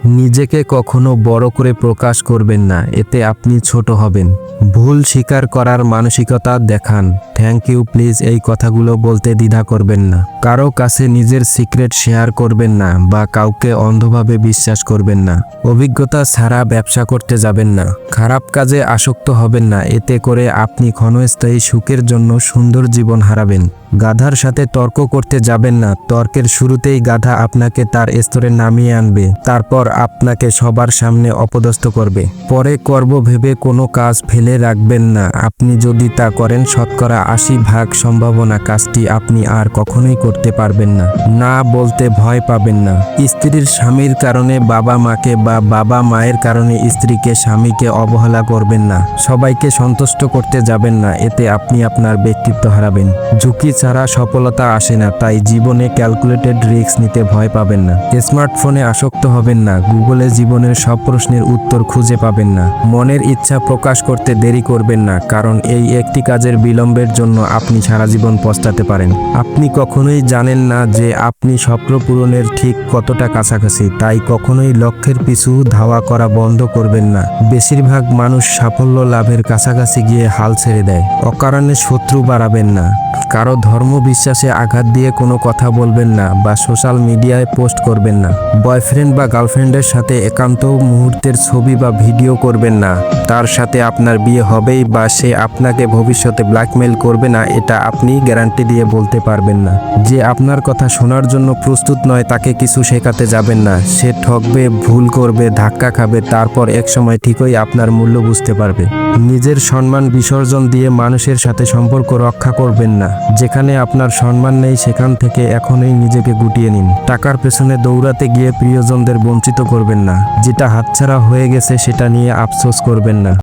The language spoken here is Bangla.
নিজেকে কখনো বড় করে প্রকাশ করবেন না, এতে আপনি ছোট হবেন। ভুল স্বীকার করার মানসিকতা দেখান। থ্যাংক ইউ প্লিজ এই কথাগুলো বলতে দ্বিধা করবেন না। কারো কাছে নিজের সিক্রেট শেয়ার করবেন না বা কাউকে অন্ধভাবে বিশ্বাস করবেন না। অভিজ্ঞতা ছাড়া ব্যবসা করতে যাবেন না। খারাপ কাজে আসক্ত হবেন না, এতে করে আপনি ক্ষণস্থায়ী সুখের জন্য সুন্দর জীবন হারাবেন। গাধার সাথে তর্ক করতে যাবেন না। তর্কের শুরুতেই গাধা আপনাকে তার স্তরে নামিয়ে আনবে, তারপর আপনাকে সবার সামনে অপদস্থ করবে। পরে করব ভেবে কোনো কাজ ফেলে রাখবেন না। আপনি যদি তা করেন, শতকরা ৮০% সম্ভাবনা কাজটি আপনি আর কখনোই করতে পারবেন না। না বলতে ভয় পাবেন না। স্ত্রীর স্বামীর কারণে বাবা মাকে বা বাবা মায়ের কারণে স্ত্রীকে স্বামীকে অবহেলা করবেন না। সবাইকে সন্তুষ্ট করতে যাবেন না, এতে আপনি আপনার ব্যক্তিত্ব হারাবেন। ঝুঁকি ছাড়া সফলতা আসে না, তাই জীবনে ক্যালকুলেটেড রিস্ক নিতে ভয় পাবেন না। স্মার্টফোনে আসক্ত হবেন না। গুগলে জীবনের সব প্রশ্নের উত্তর খুঁজে পাবেন না। মনের ইচ্ছা প্রকাশ করতে দেরি করবেন না, কারণ এই একটি কাজের বিলম্বের জন্য আপনি সারা জীবন পস্তাতে পারেন। আপনি কখনোই জানেন না যে আপনি স্বপ্ন পূরণের ঠিক কতটা কাছাকাছি, তাই কখনোই লক্ষ্যের পিছু ধাওয়া করা বন্ধ করবেন না। বেশিরভাগ মানুষ সাফল্য লাভের কাছাকাছি গিয়ে হাল ছেড়ে দেয়। অকারণে শত্রু বাড়াবেন না। কারো ধর্ম বিশ্বাসে আঘাত দিয়ে কোনো কথা বলবেন না বা সোশ্যাল মিডিয়ায় পোস্ট করবেন না। বয়ফ্রেন্ড বা গার্লফ্রেন্ডের সাথে একান্ত মুহূর্তের ছবি বা ভিডিও করবেন না। তার সাথে আপনার বিয়ে হবেই বা সে আপনাকে ভবিষ্যতে ব্ল্যাকমেল করবে না, এটা আপনি গ্যারান্টি দিয়ে বলতে পারবেন না। যে আপনার কথা শোনার জন্য প্রস্তুত নয়, তাকে কিছু শেখাতে যাবেন না। সে ঠকবে, ভুল করবে, ধাক্কা খাবে, তারপর একসময় ঠিকই আপনার মূল্য বুঝতে পারবে। নিজের সম্মান বিসর্জন দিয়ে মানুষের সাথে সম্পর্ক রক্ষা করবেন না। যেখানে আপনার সম্মান নেই, সেখান থেকে এখনই নিজেকে গুটিয়ে নিন। টাকার পেছনে দৌড়াতে গিয়ে প্রিয়জনদের বঞ্চিত করবেন না। যেটা হাতছাড়া হয়ে গেছে সেটা নিয়ে আফসোস করবেন না।